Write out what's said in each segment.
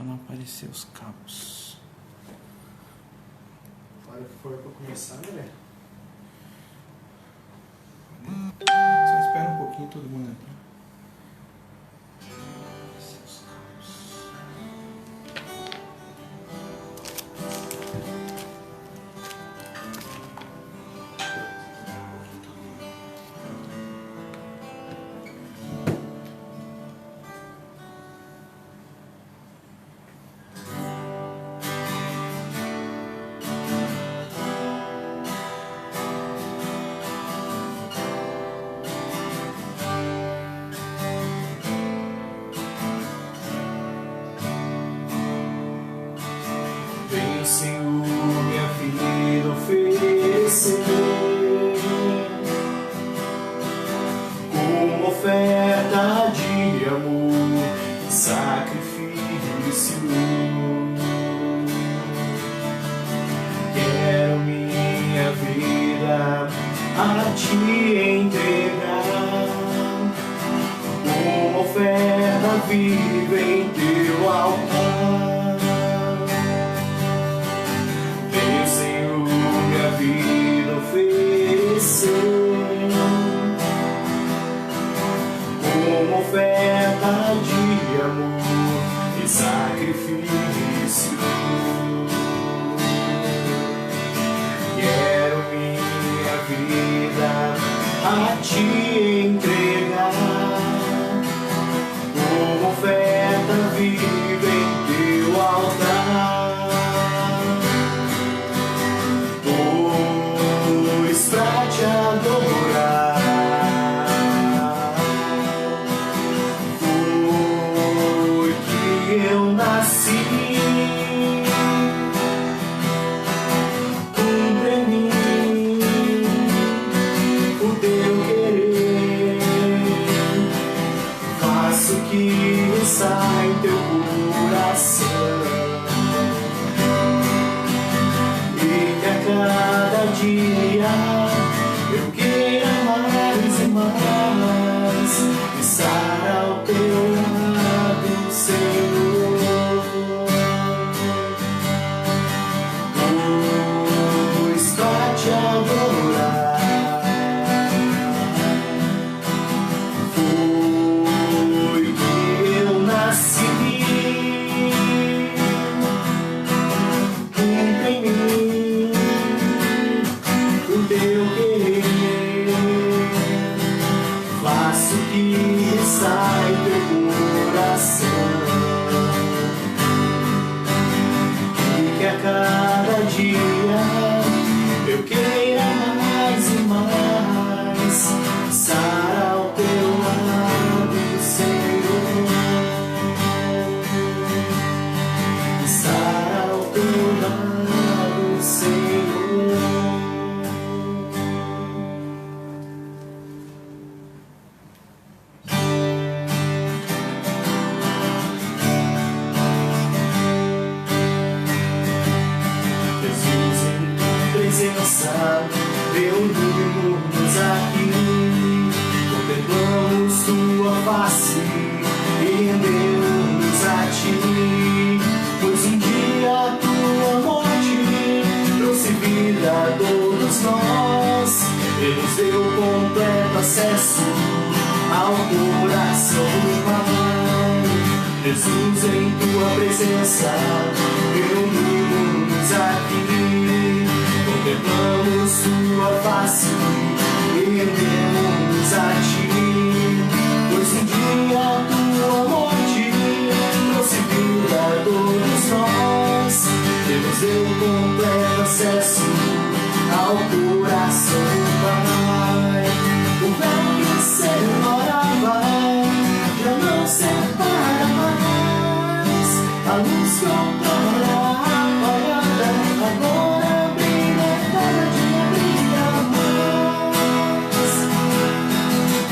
não aparecer os cabos. A hora que for pra começar, André. Só espera um pouquinho, todo mundo entrar. Aparecer os cabos. Vem, Senhor, minha vida oferecer como oferta de amor e sacrifício. Quero minha vida a te entregar como oferta viva em teu altar. Vida oferecer como oferta de amor e sacrifício. Quero minha vida a te entregar como oferta viva em teu altar. Pra te adorar foi que eu nasci. Cumpre em mim o teu querer, faço o que está em teu coração, e que a cada dia eu queira mais e mais estar ao teu lado, Senhor. Pois pra te adorar foi que eu nasci. Cumpre em mim o teu querer, faço o que está em teu coração, e que a cada dia eu queira mais e mais estar ao teu lado, Senhor, estar ao teu lado, Senhor. Reunimos aqui, contemplamos tua face e rendemos a ti, pois um dia a tua morte trouxe vida a todos nós e nos deu completo acesso ao coração do Pai. Jesus, em tua presença reunimos aqui, contemplamos tua face e rendemos a ti, pois um dia a tua morte trouxe vida a todos nós e nos deu completo acesso ao coração do Pai. O véu que separava já não separa mais, a luz que outrora apagada agora brilha cada dia, brilha mais.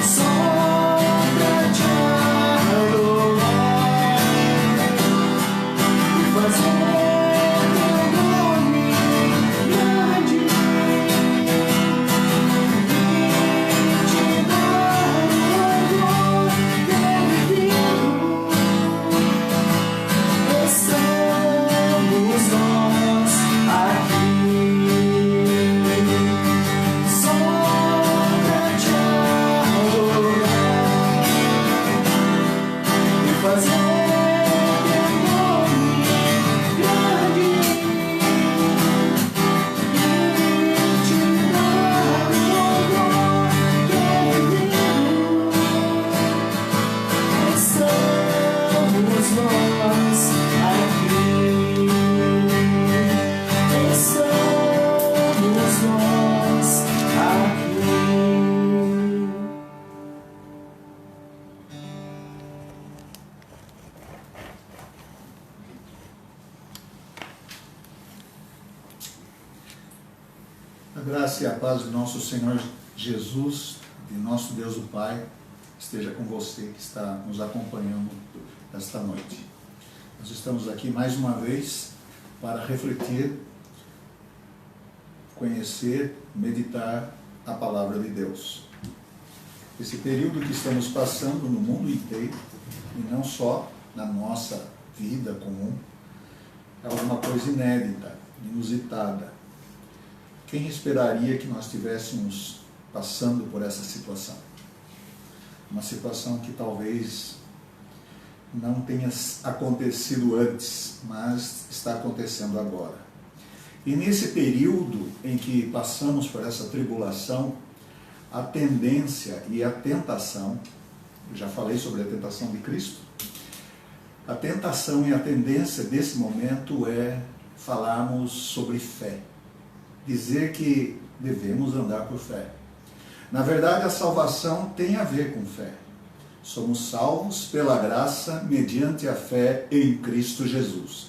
Só pra te adorar e fazer teu nome grande, e te dar o louvor devido. Essa graça e a paz do nosso Senhor Jesus, de nosso Deus o Pai, esteja com você que está nos acompanhando esta noite. Nós estamos aqui mais uma vez para refletir, conhecer, meditar a Palavra de Deus. Esse período que estamos passando no mundo inteiro, e não só na nossa vida comum, é alguma coisa inédita, inusitada. Quem esperaria que nós estivéssemos passando por essa situação? Uma situação que talvez não tenha acontecido antes, mas está acontecendo agora. E nesse período em que passamos por essa tribulação, a tendência e a tentação, eu já falei sobre a tentação de Cristo, a tentação e a tendência desse momento é falarmos sobre fé, dizer que devemos andar por fé. Na verdade, a salvação tem a ver com fé. Somos salvos pela graça mediante a fé em Cristo Jesus.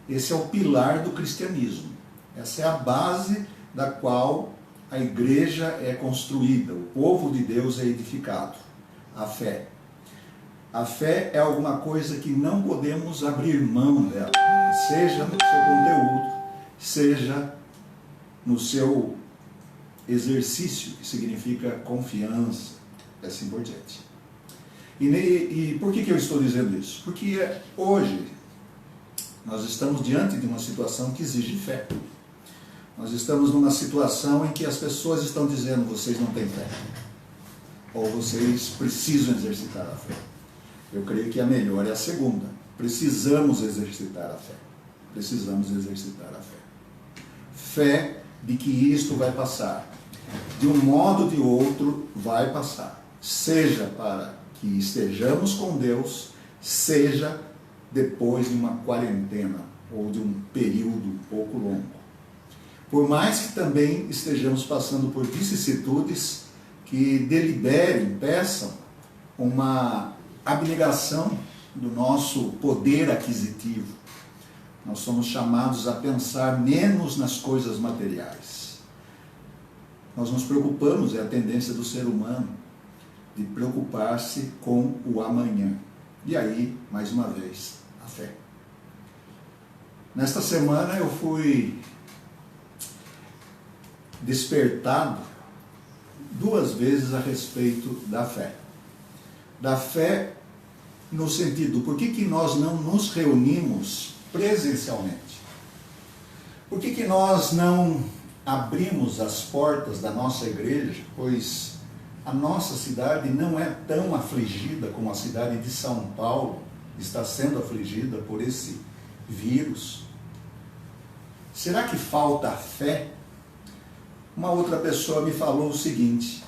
Esse é o pilar do cristianismo. Essa é a base da qual a igreja é construída, o povo de Deus é edificado. A fé. A fé é alguma coisa que não podemos abrir mão dela, seja no seu conteúdo, seja no seu exercício, que significa confiança, e assim por diante. E por que eu estou dizendo isso? Porque hoje nós estamos diante de uma situação que exige fé. Nós estamos numa situação em que as pessoas estão dizendo: vocês não têm fé, ou vocês precisam exercitar a fé. Eu creio que a melhor é a segunda. Precisamos exercitar a fé. Precisamos exercitar a fé. Fé de que isto vai passar. De um modo ou de outro, vai passar. Seja para que estejamos com Deus, seja depois de uma quarentena ou de um período um pouco longo. Por mais que também estejamos passando por vicissitudes que deliberem, peçam uma abnegação do nosso poder aquisitivo. Nós somos chamados a pensar menos nas coisas materiais. Nós nos preocupamos, é a tendência do ser humano, de preocupar-se com o amanhã. E aí, mais uma vez, a fé. Nesta semana eu fui despertado 2 vezes a respeito da fé. Da fé no sentido, por que nós não nos reunimos presencialmente? Por que nós não abrimos as portas da nossa igreja? Pois a nossa cidade não é tão afligida como a cidade de São Paulo está sendo afligida por esse vírus. Será que falta fé? Uma outra pessoa me falou o seguinte,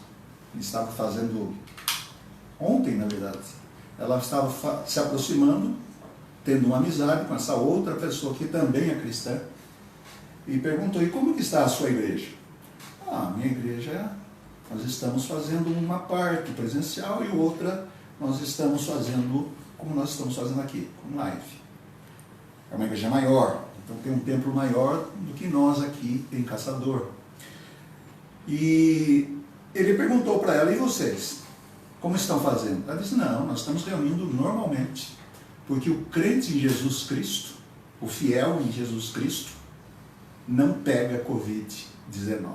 estava fazendo ontem, na verdade, ela estava se aproximando, tendo uma amizade com essa outra pessoa que também é cristã, e perguntou: e como que está a sua igreja? Minha igreja, nós estamos fazendo uma parte presencial e outra nós estamos fazendo como nós estamos fazendo aqui, com live. É uma igreja maior, então tem um templo maior do que nós aqui em Caçador. E ele perguntou para ela: e vocês? Como estão fazendo? Ela disse: não, nós estamos reunindo normalmente, porque o crente em Jesus Cristo, o fiel em Jesus Cristo, não pega Covid-19.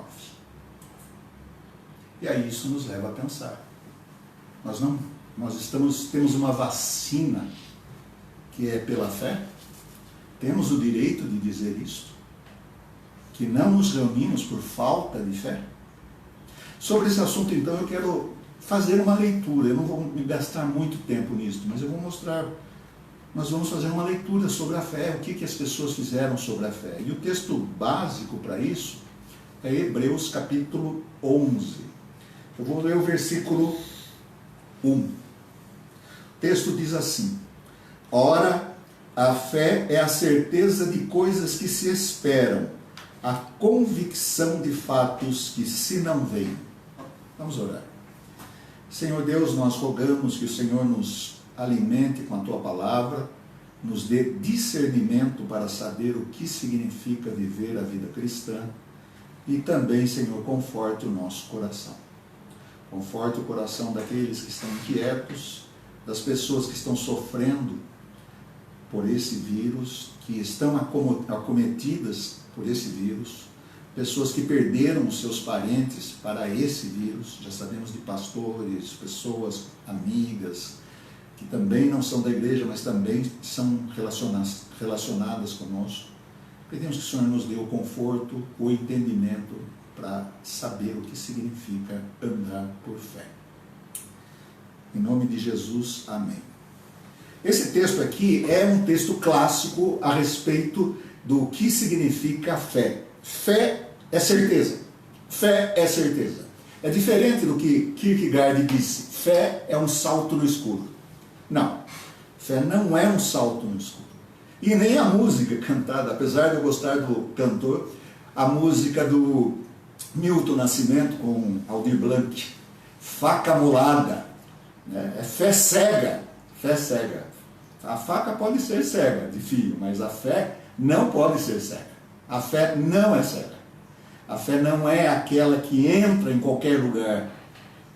E aí isso nos leva a pensar. Temos uma vacina que é pela fé, temos o direito de dizer isto, que não nos reunimos por falta de fé. Sobre esse assunto, então, eu quero fazer uma leitura. Eu não vou me gastar muito tempo nisso, mas eu vou mostrar. Nós vamos fazer uma leitura sobre a fé, o que as pessoas fizeram sobre a fé. E o texto básico para isso é Hebreus capítulo 11. Eu vou ler o versículo 1. O texto diz assim: ora, a fé é a certeza de coisas que se esperam, a convicção de fatos que se não veem. Vamos orar. Senhor Deus, nós rogamos que o Senhor nos alimente com a Tua palavra, nos dê discernimento para saber o que significa viver a vida cristã, E também, Senhor, conforte o nosso coração. Conforte o coração daqueles que estão inquietos, das pessoas que estão sofrendo por esse vírus, que estão acometidas por esse vírus, pessoas que perderam os seus parentes para esse vírus. Já sabemos de pastores, pessoas amigas, que também não são da igreja, mas também são relacionadas conosco. Pedimos que o Senhor nos dê o conforto, o entendimento para saber o que significa andar por fé. Em nome de Jesus, amém. Esse texto aqui é um texto clássico a respeito do que significa fé. Fé é certeza. Fé é certeza. É diferente do que Kierkegaard disse. Fé é um salto no escuro. Não. Fé não é um salto no escuro. E nem a música cantada, apesar de eu gostar do cantor, a música do Milton Nascimento com Aldir Blanc, faca molada, né? É fé cega. Fé cega. A faca pode ser cega de fio, mas a fé não pode ser cega. A fé não é cega. A fé não é aquela que entra em qualquer lugar.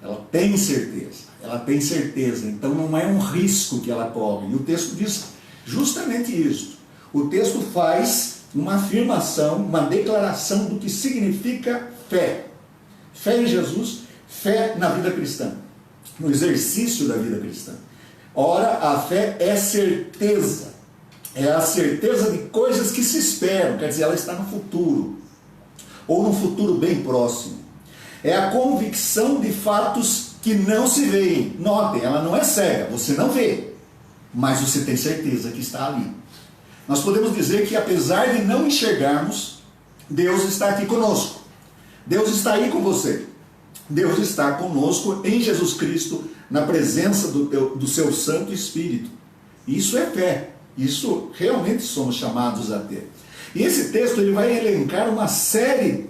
Ela tem certeza. Ela tem certeza. Então não é um risco que ela corre. E o texto diz justamente isso. O texto faz uma afirmação, uma declaração do que significa fé. Fé em Jesus, fé na vida cristã, no exercício da vida cristã. Ora, a fé é certeza. É a certeza de coisas que se esperam, quer dizer, ela está no futuro, ou num futuro bem próximo. É a convicção de fatos que não se veem. Notem, ela não é cega, você não vê, mas você tem certeza que está ali. Nós podemos dizer que, apesar de não enxergarmos, Deus está aqui conosco. Deus está aí com você. Deus está conosco em Jesus Cristo, na presença do seu Santo Espírito. Isso é fé. Isso realmente somos chamados a ter. E esse texto ele vai elencar uma série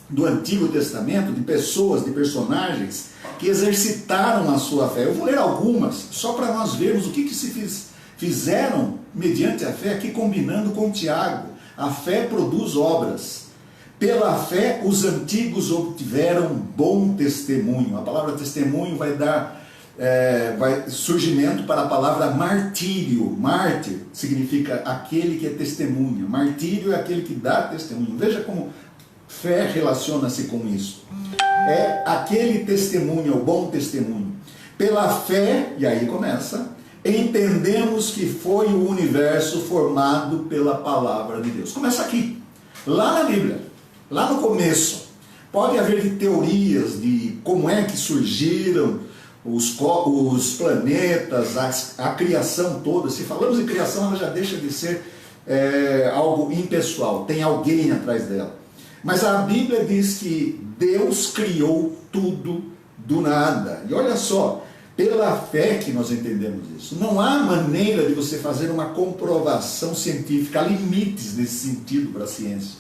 do Antigo Testamento de pessoas, de personagens que exercitaram a sua fé. Eu vou ler algumas, só para nós vermos o que se fizeram mediante a fé, aqui combinando com Tiago. A fé produz obras. Pela fé, os antigos obtiveram bom testemunho. A palavra testemunho vai dar surgimento para a palavra martírio. Mártir significa aquele que é testemunha. Martírio é aquele que dá testemunho. Veja como fé relaciona-se com isso. É aquele testemunho, o bom testemunho. Pela fé, e aí começa, entendemos que foi o universo formado pela palavra de Deus. Começa aqui, lá na Bíblia, lá no começo. Pode haver teorias de como é que surgiram os planetas, a criação toda. Se falamos em criação, ela já deixa de ser algo impessoal, tem alguém atrás dela. Mas a Bíblia diz que Deus criou tudo do nada. E olha só, pela fé que nós entendemos isso. Não há maneira de você fazer uma comprovação científica. Há limites nesse sentido para a ciência.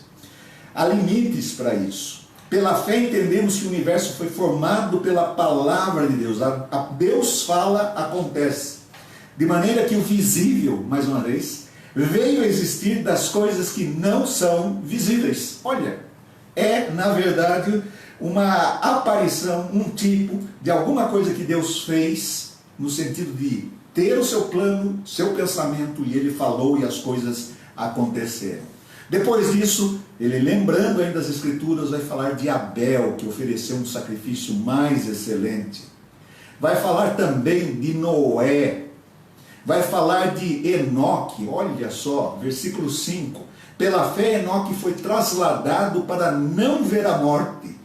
Há limites para isso. Pela fé entendemos que o universo foi formado pela palavra de Deus. Deus fala, acontece. De maneira que o visível, mais uma vez, veio a existir das coisas que não são visíveis. Olha, é na verdade uma aparição, um tipo de alguma coisa que Deus fez, no sentido de ter o seu plano, seu pensamento, e ele falou e as coisas aconteceram. Depois disso, ele, lembrando ainda das Escrituras, vai falar de Abel, que ofereceu um sacrifício mais excelente. Vai falar também de Noé. Vai falar de Enoque. Olha só, versículo 5. Pela fé, Enoque foi trasladado para não ver a morte.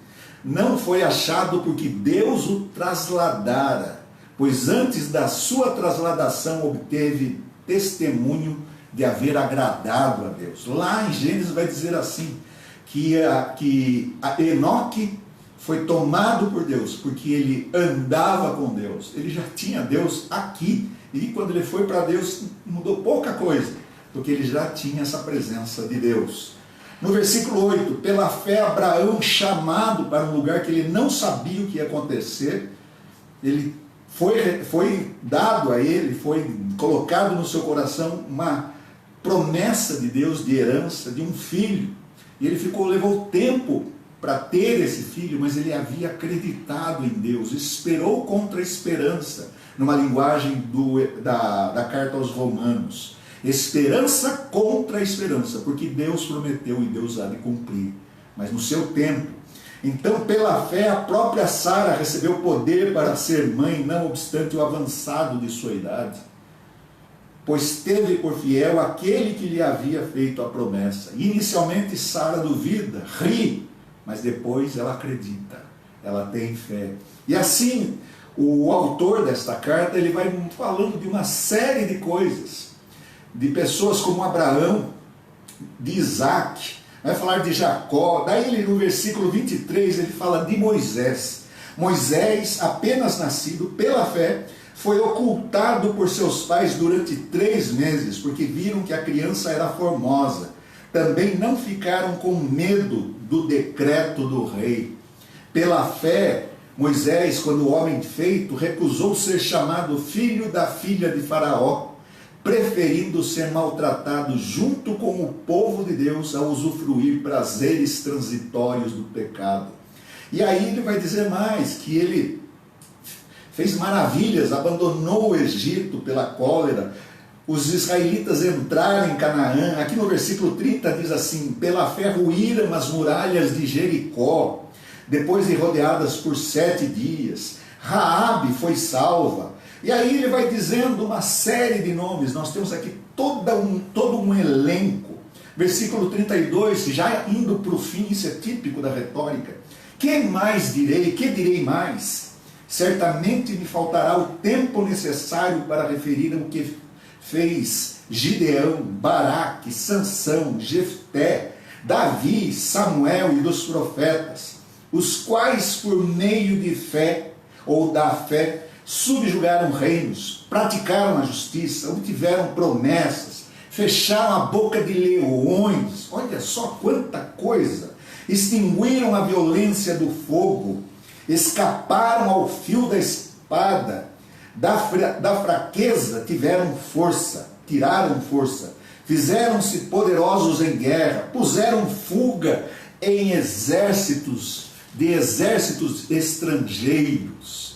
Não foi achado porque Deus o trasladara, pois antes da sua trasladação obteve testemunho de haver agradado a Deus. Lá em Gênesis vai dizer assim, que Enoque foi tomado por Deus, porque ele andava com Deus, ele já tinha Deus aqui, e quando ele foi para Deus, mudou pouca coisa, porque ele já tinha essa presença de Deus. No versículo 8, pela fé Abraão, chamado para um lugar que ele não sabia o que ia acontecer, ele foi dado a ele, foi colocado no seu coração uma promessa de Deus, de herança, de um filho, e ele levou tempo para ter esse filho, mas ele havia acreditado em Deus, esperou contra a esperança, numa linguagem da carta aos Romanos. Esperança contra a esperança, porque Deus prometeu e Deus há de cumprir, mas no seu tempo. Então, pela fé, a própria Sara recebeu poder para ser mãe, não obstante o avançado de sua idade, pois teve por fiel aquele que lhe havia feito a promessa. Inicialmente, Sara duvida, ri, mas depois ela acredita, ela tem fé. E assim, o autor desta carta, ele vai falando de uma série de coisas, de pessoas como Abraão, de Isaac, vai falar de Jacó. Daí ele, no versículo 23, ele fala de Moisés. Moisés, apenas nascido pela fé, foi ocultado por seus pais durante 3 meses, porque viram que a criança era formosa. Também não ficaram com medo do decreto do rei. Pela fé, Moisés, quando homem feito, recusou ser chamado filho da filha de Faraó, preferindo ser maltratado junto com o povo de Deus a usufruir prazeres transitórios do pecado. E aí ele vai dizer mais, que ele fez maravilhas, abandonou o Egito pela cólera, os israelitas entraram em Canaã. Aqui no versículo 30 diz assim: pela fé ruíram as muralhas de Jericó, depois de rodeadas por 7 dias. Raabe foi salva. E aí ele vai dizendo uma série de nomes. Nós temos aqui todo um elenco. Versículo 32, já indo para o fim, isso é típico da retórica. Que mais direi? Que direi mais? Certamente me faltará o tempo necessário para referir o que fez Gideão, Baraque, Sansão, Jefté, Davi, Samuel e dos profetas, os quais por meio de fé, ou da fé, subjugaram reinos, praticaram a justiça, obtiveram promessas, fecharam a boca de leões. Olha só quanta coisa! Extinguiram a violência do fogo, escaparam ao fio da espada, da fraqueza tiraram força, fizeram-se poderosos em guerra, puseram fuga em exércitos estrangeiros.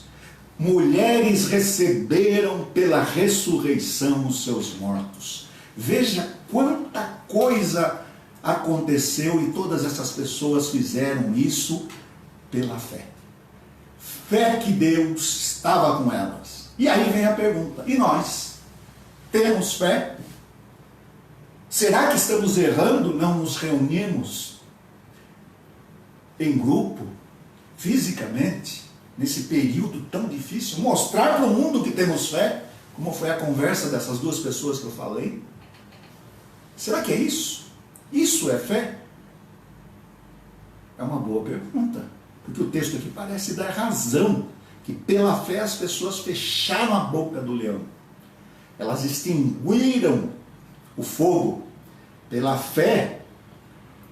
Mulheres receberam pela ressurreição os seus mortos. Veja quanta coisa aconteceu, e todas essas pessoas fizeram isso pela fé. Fé que Deus estava com elas. E aí vem a pergunta: e nós? Temos fé? Será que estamos errando? Não nos reunimos em grupo, fisicamente, nesse período tão difícil? Mostrar para o mundo que temos fé, como foi a conversa dessas 2 pessoas que eu falei? Será que é isso? Isso é fé? É uma boa pergunta, porque o texto aqui parece dar razão, que pela fé as pessoas fecharam a boca do leão, elas extinguiram o fogo, pela fé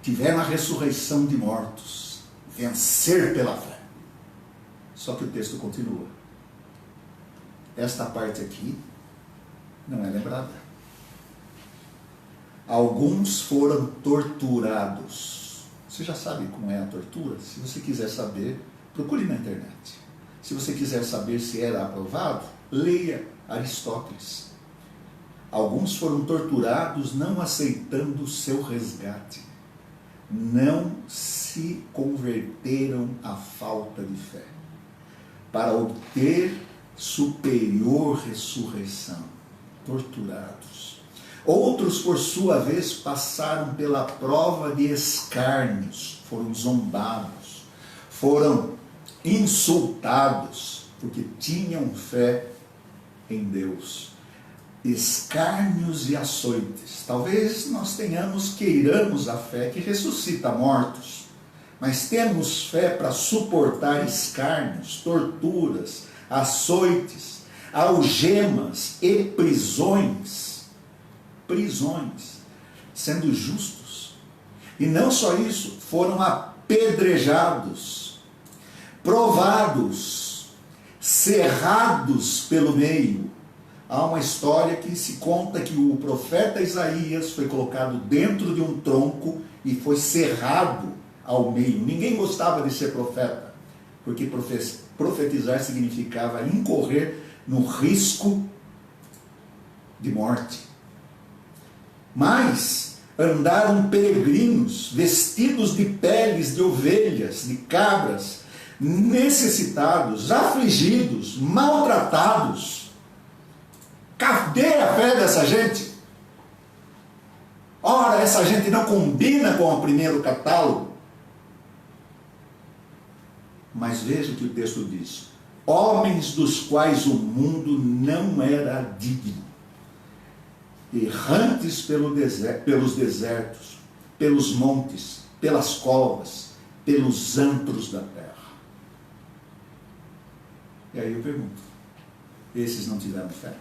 tiveram a ressurreição de mortos, vencer pela fé. Só que o texto continua. Esta parte aqui não é lembrada. Alguns foram torturados. Você já sabe como é a tortura? Se você quiser saber, procure na internet. Se você quiser saber se era aprovado, leia Aristóteles. Alguns foram torturados não aceitando o seu resgate. Não se converteram à falta de fé, para obter superior ressurreição. Torturados. Outros, por sua vez, passaram pela prova de escárnios, foram zombados, foram insultados, porque tinham fé em Deus. Escárnios e açoites. Talvez nós queiramos a fé que ressuscita mortos, mas temos fé para suportar escárnios, torturas, açoites, algemas e prisões, sendo justos. E não só isso, foram apedrejados, provados, cerrados pelo meio. Há uma história que se conta que o profeta Isaías foi colocado dentro de um tronco e foi cerrado ao meio. Ninguém gostava de ser profeta, porque profetizar significava incorrer no risco de morte. Mas andaram peregrinos, vestidos de peles de ovelhas, de cabras, necessitados, afligidos, maltratados. Cadê a fé dessa gente? Ora, essa gente não combina com o primeiro catálogo. Mas veja o que o texto diz: homens dos quais o mundo não era digno, errantes pelos desertos, pelos montes, pelas covas, pelos antros da terra. E aí eu pergunto, esses não tiveram fé?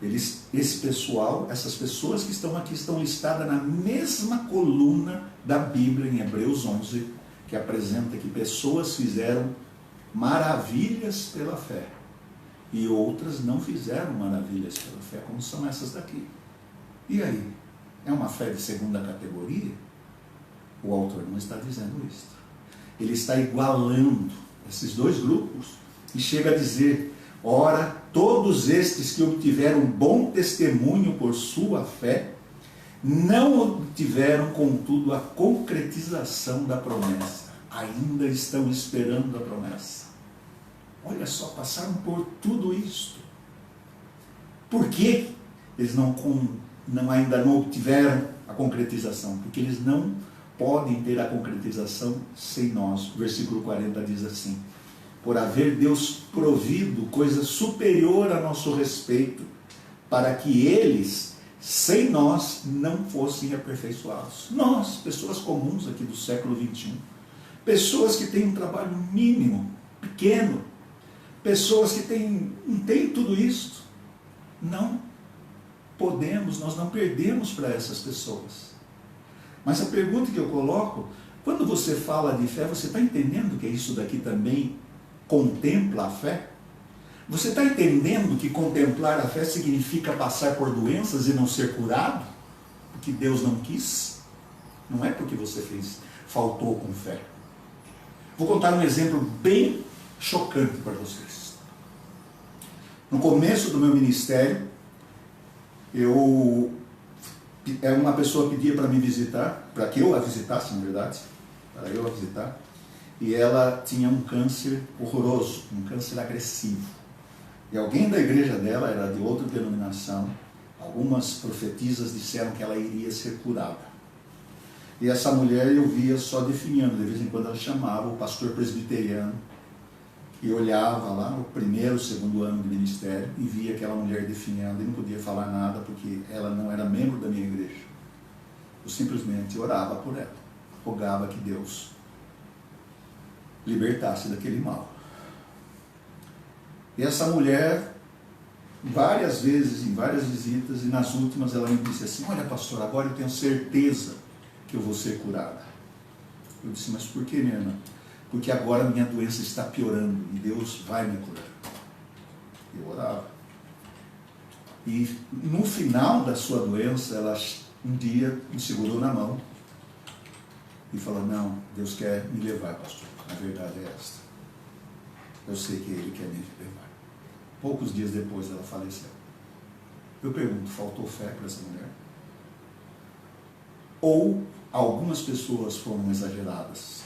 Esse pessoal, essas pessoas que estão aqui, estão listadas na mesma coluna da Bíblia, em Hebreus 11, que apresenta que pessoas fizeram maravilhas pela fé e outras não fizeram maravilhas pela fé, como são essas daqui. E aí? É uma fé de segunda categoria? O autor não está dizendo isso. Ele está igualando esses dois grupos e chega a dizer: ora, todos estes que obtiveram bom testemunho por sua fé, não obtiveram, contudo, a concretização da promessa. Ainda estão esperando a promessa. Olha só, passaram por tudo isto. Por que eles ainda não obtiveram a concretização? Porque eles não podem ter a concretização sem nós. O versículo 40 diz assim: por haver Deus provido coisa superior a nosso respeito, para que eles, sem nós, não fossem aperfeiçoados. Nós, pessoas comuns aqui do século 21, pessoas que têm um trabalho mínimo, pequeno, pessoas que não têm tudo isso, não podemos, nós não perdemos para essas pessoas. Mas a pergunta que eu coloco, quando você fala de fé, você está entendendo que isso daqui também contempla a fé? Você está entendendo que contemplar a fé significa passar por doenças e não ser curado? Porque Deus não quis? Não é porque você faltou com fé. Vou contar um exemplo bem chocante para vocês. No começo do meu ministério, uma pessoa pedia para me visitar, para que eu a visitasse, na verdade, para eu a visitar, e ela tinha um câncer horroroso, um câncer agressivo. E alguém da igreja dela era de outra denominação, algumas profetisas disseram que ela iria ser curada. E essa mulher eu via só definhando, de vez em quando ela chamava o pastor presbiteriano, e olhava lá no primeiro, segundo ano de ministério, e via aquela mulher definhando, e não podia falar nada, porque ela não era membro da minha igreja. Eu simplesmente orava por ela, rogava que Deus libertasse daquele mal. E essa mulher, várias vezes, em várias visitas, e nas últimas ela me disse assim: olha, pastor, agora eu tenho certeza que eu vou ser curada. Eu disse: mas por que, minha irmã? Porque agora minha doença está piorando e Deus vai me curar. Eu orava. E no final da sua doença, ela um dia me segurou na mão e falou: não, Deus quer me levar, pastor. A verdade é esta. Eu sei que Ele quer me levar. Poucos dias depois ela faleceu. Eu pergunto, faltou fé para essa mulher? Ou algumas pessoas foram exageradas?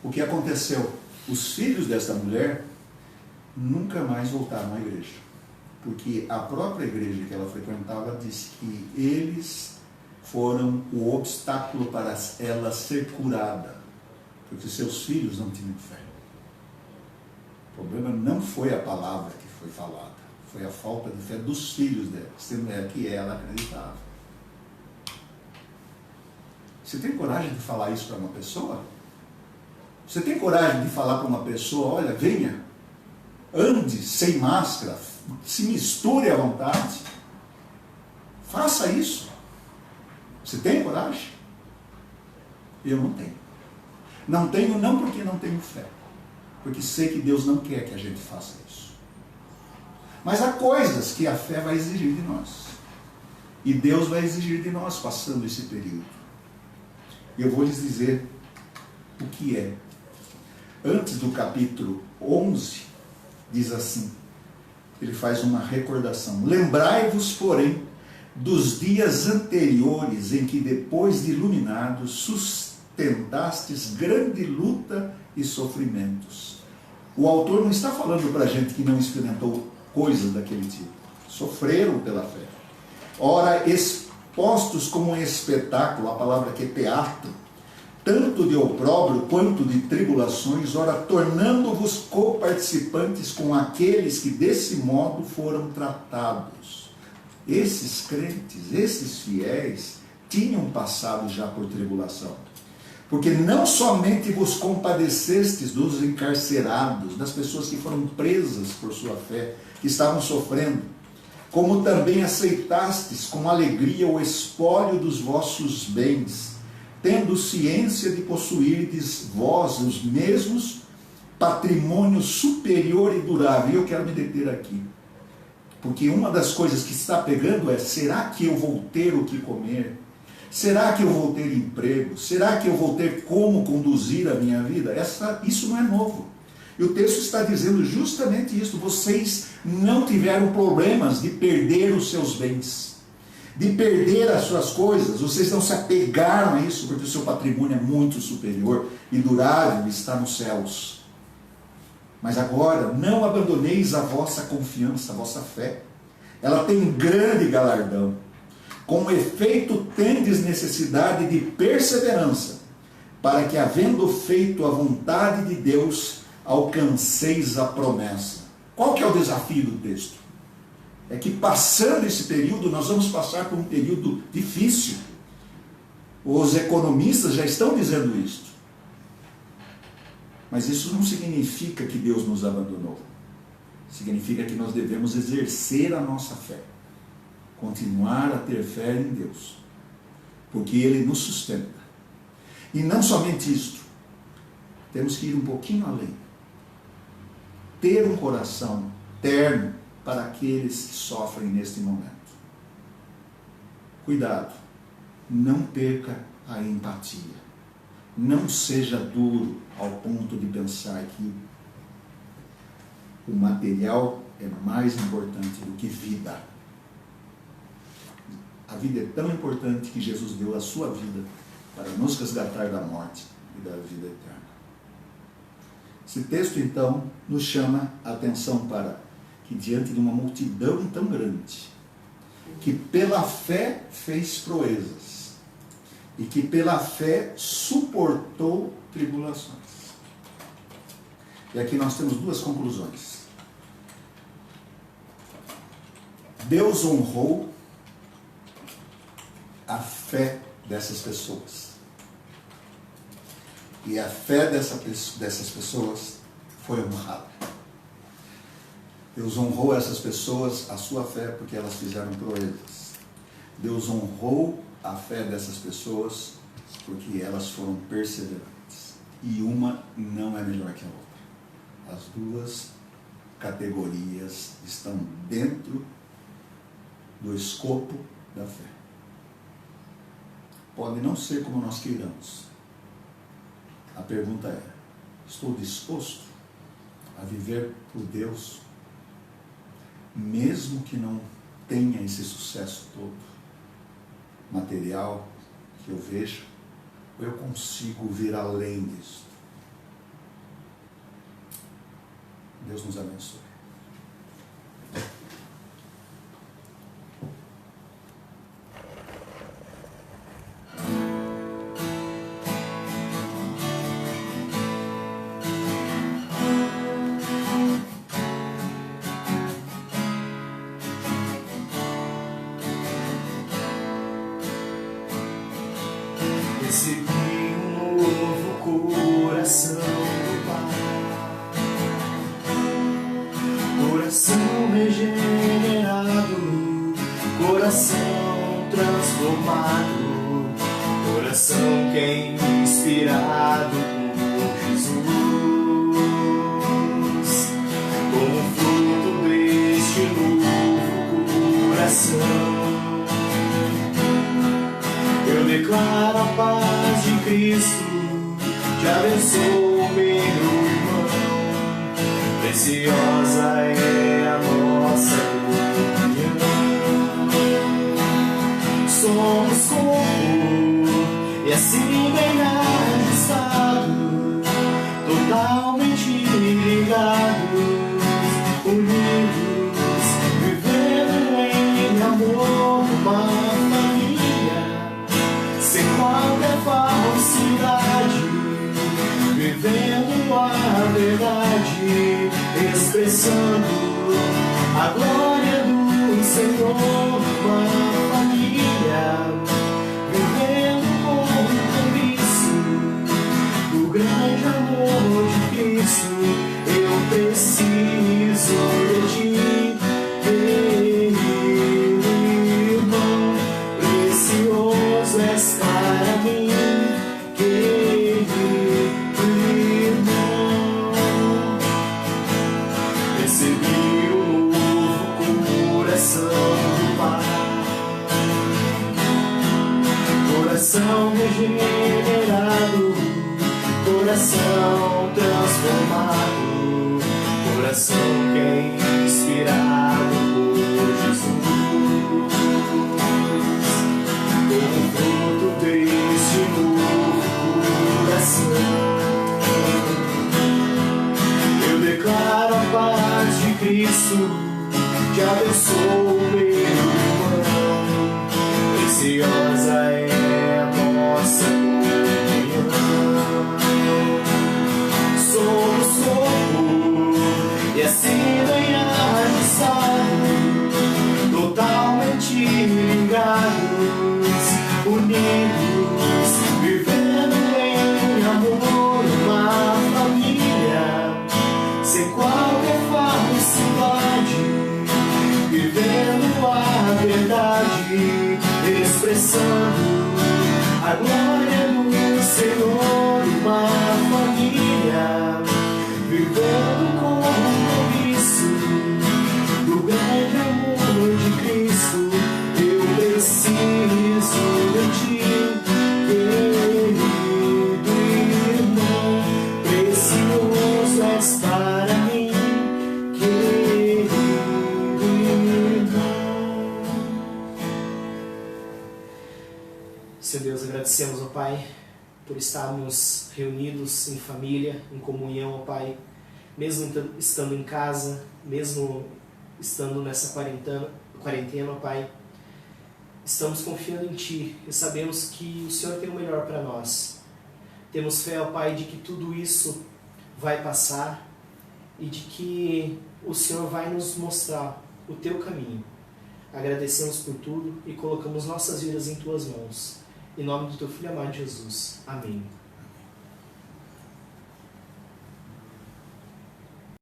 O que aconteceu? Os filhos dessa mulher nunca mais voltaram à igreja. Porque a própria igreja que ela frequentava disse que eles foram o obstáculo para ela ser curada. Porque seus filhos não tinham fé. O problema não foi a palavra que foi falada, foi a falta de fé dos filhos dela, sendo que ela acreditava. Você tem coragem de falar isso para uma pessoa? Você tem coragem de falar para uma pessoa: olha, venha, ande sem máscara, se misture à vontade, faça isso? Você tem coragem? Eu não tenho. Não tenho não porque não tenho fé, porque sei que Deus não quer que a gente faça isso. Mas há coisas que a fé vai exigir de nós, e Deus vai exigir de nós passando esse período. E eu vou lhes dizer o que é. Antes do capítulo 11, diz assim, ele faz uma recordação. Lembrai-vos, porém, dos dias anteriores em que, depois de iluminados, sustentastes grande luta e sofrimentos. O autor não está falando para a gente que não experimentou coisas daquele tipo. Sofreram pela fé. Ora, expostos como um espetáculo, a palavra que é teatro, tanto de opróbrio quanto de tribulações, ora, tornando-vos coparticipantes com aqueles que desse modo foram tratados. Esses crentes, esses fiéis, tinham passado já por tribulação. Porque não somente vos compadecestes dos encarcerados, das pessoas que foram presas por sua fé, que estavam sofrendo, como também aceitastes com alegria o espólio dos vossos bens, tendo ciência de possuirdes vós os mesmos patrimônio superior e durável. E eu quero me deter aqui, porque uma das coisas que está pegando é: será que eu vou ter o que comer? Será que eu vou ter emprego? Será que eu vou ter como conduzir a minha vida? Isso não é novo. E o texto está dizendo justamente isso. Vocês não tiveram problemas de perder os seus bens, de perder as suas coisas. Vocês não se apegaram a isso, porque o seu patrimônio é muito superior e durável, está nos céus. Mas agora, não abandoneis a vossa confiança, a vossa fé. Ela tem grande galardão. Com efeito, tendes necessidade de perseverança, para que, havendo feito a vontade de Deus, alcanceis a promessa. Qual que é o desafio do texto? É que, passando esse período, nós vamos passar por um período difícil. Os economistas já estão dizendo isso. Mas isso não significa que Deus nos abandonou. Significa que nós devemos exercer a nossa fé. Continuar a ter fé em Deus, porque Ele nos sustenta. E não somente isto, temos que ir um pouquinho além. Ter um coração terno para aqueles que sofrem neste momento. Cuidado, não perca a empatia. Não seja duro ao ponto de pensar que o material é mais importante do que vida. A vida é tão importante que Jesus deu a sua vida para nos resgatar da morte e da vida eterna. Esse texto, então, nos chama a atenção para que, diante de uma multidão tão grande, que pela fé fez proezas e que pela fé suportou tribulações. E aqui nós temos duas conclusões. Deus honrou a fé dessas pessoas. E a fé dessas pessoas foi honrada. Deus honrou essas pessoas, a sua fé, porque elas fizeram proezas. Deus honrou a fé dessas pessoas porque elas foram perseverantes. E uma não é melhor que a outra. As duas categorias estão dentro do escopo da fé. Pode não ser como nós queiramos. A pergunta é: estou disposto a viver por Deus, mesmo que não tenha esse sucesso todo material que eu vejo, ou eu consigo vir além disso? Deus nos abençoe. Recebi um novo coração do Pai, coração regenerado, coração transformado, coração que é inspirado por Jesus. Como fruto deste novo coração, eu declaro a paz de Cristo Cristo, te abençoo, meu irmão. Preciosa é a nossa comunhão. Somos corpo e assim bem ajustado, totalmente ligados, unidos, vivendo em amor, uma família, sem qualquer falsidade, vivendo a verdade, expressando a glória do Senhor, uma família, vivendo com compromisso do grande amor de Cristo. Eu preciso de ti, irmão, precioso és para mim, querido irmão. Recebi um novo coração do Pai, coração regenerado, coração transformado, coração que é inspirado por Jesus. Como fruto deste novo coração, eu declaro a paz de Cristo, te abençoo, meu irmão. Preciosa é a nossa comunhão. Somos corpo e assim bem ajustados, totalmente ligados, unidos, vivendo em amor, uma família, sem qualquer falsidade, vivendo a verdade, expressando a glória do Senhor, uma família, vivendo com compromisso do grande amor de Cristo. Eu preciso de ti, querido irmão, precioso és para mim, querido irmão. Senhor Deus, agradecemos, ó Pai, por estarmos reunidos em família, em comunhão, ó Pai, mesmo estando em casa, mesmo estando nessa quarentena, ó Pai, estamos confiando em Ti e sabemos que o Senhor tem o melhor para nós. Temos fé, ó Pai, de que tudo isso vai passar e de que o Senhor vai nos mostrar o Teu caminho. Agradecemos por tudo e colocamos nossas vidas em Tuas mãos. Em nome do Teu Filho amado Jesus. Amém.